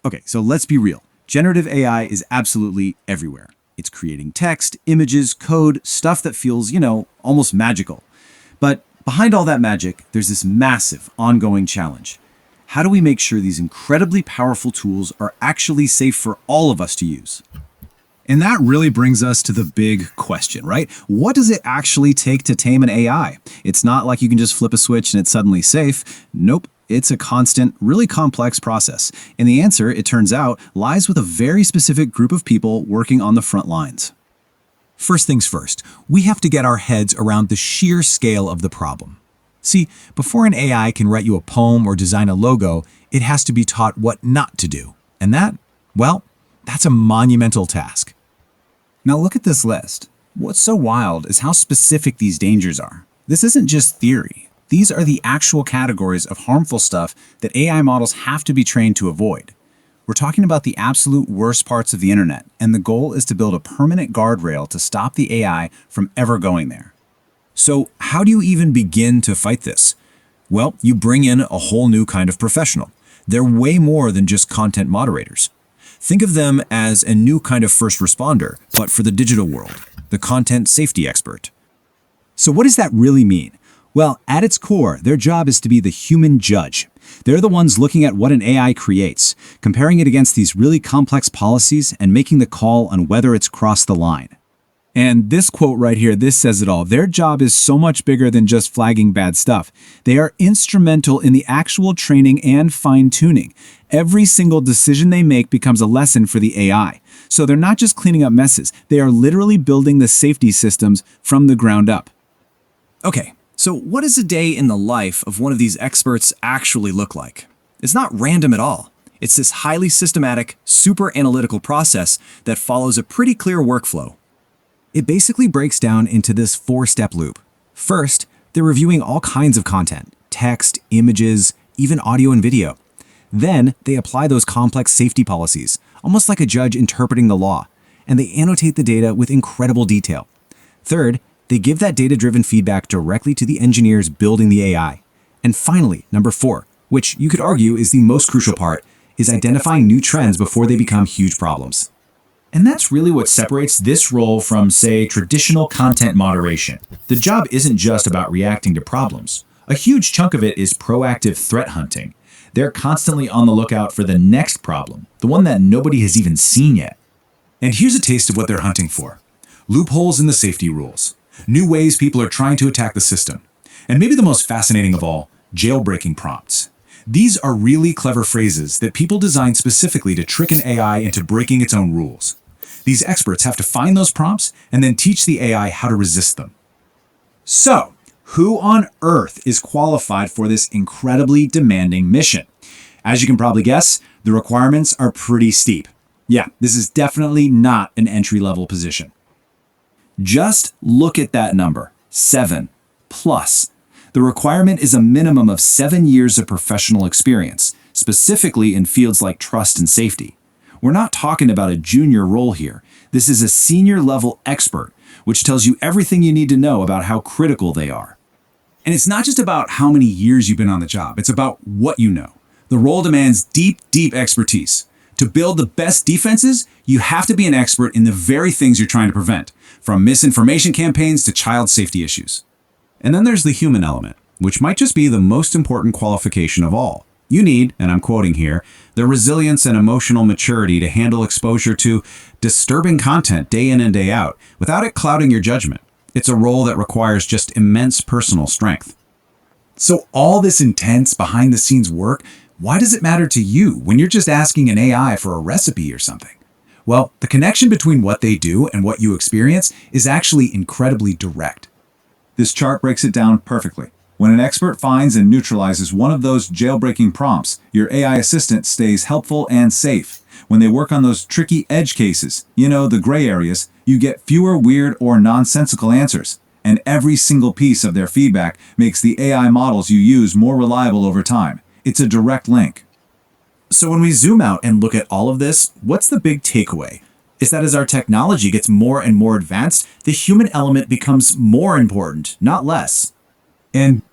Okay, so let's be real. Generative AI is absolutely everywhere. It's creating text, images, code, stuff that feels, almost magical. But behind all that magic, there's this massive, ongoing challenge. How do we make sure these incredibly powerful tools are actually safe for all of us to use? And that really brings us to the big question, right? What does it actually take to tame an AI? It's not like you can just flip a switch and it's suddenly safe. Nope. It's a constant, really complex process. And the answer, it turns out, lies with a very specific group of people working on the front lines. First things first, we have to get our heads around the sheer scale of the problem. See, before an AI can write you a poem or design a logo, it has to be taught what not to do. And that, well, that's a monumental task. Now look at this list. What's so wild is how specific these dangers are. This isn't just theory. These are the actual categories of harmful stuff that AI models have to be trained to avoid. We're talking about the absolute worst parts of the internet, and the goal is to build a permanent guardrail to stop the AI from ever going there. So how do you even begin to fight this? Well, you bring in a whole new kind of professional. They're way more than just content moderators. Think of them as a new kind of first responder, but for the digital world, the content safety expert. So what does that really mean? Well, at its core, their job is to be the human judge. They're the ones looking at what an AI creates, comparing it against these really complex policies and making the call on whether it's crossed the line. And this quote right here, this says it all. Their job is so much bigger than just flagging bad stuff. They are instrumental in the actual training and fine-tuning. Every single decision they make becomes a lesson for the AI. So they're not just cleaning up messes. They are literally building the safety systems from the ground up. Okay, so what does a day in the life of one of these experts actually look like? It's not random at all. It's this highly systematic, super analytical process that follows a pretty clear workflow. It basically breaks down into this four-step loop. First, they're reviewing all kinds of content, text, images, even audio and video. Then, they apply those complex safety policies, almost like a judge interpreting the law, and they annotate the data with incredible detail. Third, they give that data-driven feedback directly to the engineers building the AI. And finally, number 4, which you could argue is the most crucial part, is identifying new trends before they become huge problems. And that's really what separates this role from, say, traditional content moderation. The job isn't just about reacting to problems. A huge chunk of it is proactive threat hunting. They're constantly on the lookout for the next problem, the one that nobody has even seen yet. And here's a taste of what they're hunting for. Loopholes in the safety rules. New ways people are trying to attack the system. And maybe the most fascinating of all, jailbreaking prompts. These are really clever phrases that people design specifically to trick an AI into breaking its own rules. These experts have to find those prompts and then teach the AI how to resist them. So, who on earth is qualified for this incredibly demanding mission? As you can probably guess, the requirements are pretty steep. Yeah, this is definitely not an entry-level position. Just look at that number, 7+. The requirement is a minimum of 7 years of professional experience, specifically in fields like trust and safety. We're not talking about a junior role here. This is a senior-level expert, which tells you everything you need to know about how critical they are. And it's not just about how many years you've been on the job. It's about what you know. The role demands deep, deep expertise. To build the best defenses, you have to be an expert in the very things you're trying to prevent, from misinformation campaigns to child safety issues. And then there's the human element, which might just be the most important qualification of all. You need, and I'm quoting here, the resilience and emotional maturity to handle exposure to disturbing content day in and day out without it clouding your judgment. It's a role that requires just immense personal strength. So all this intense behind-the-scenes work, why does it matter to you when you're just asking an AI for a recipe or something? Well, the connection between what they do and what you experience is actually incredibly direct. This chart breaks it down perfectly. When an expert finds and neutralizes one of those jailbreaking prompts, your AI assistant stays helpful and safe. When they work on those tricky edge cases, the gray areas, you get fewer weird or nonsensical answers. And every single piece of their feedback makes the AI models you use more reliable over time. It's a direct link. So when we zoom out and look at all of this, what's the big takeaway? Is that as our technology gets more and more advanced, the human element becomes more important, not less. And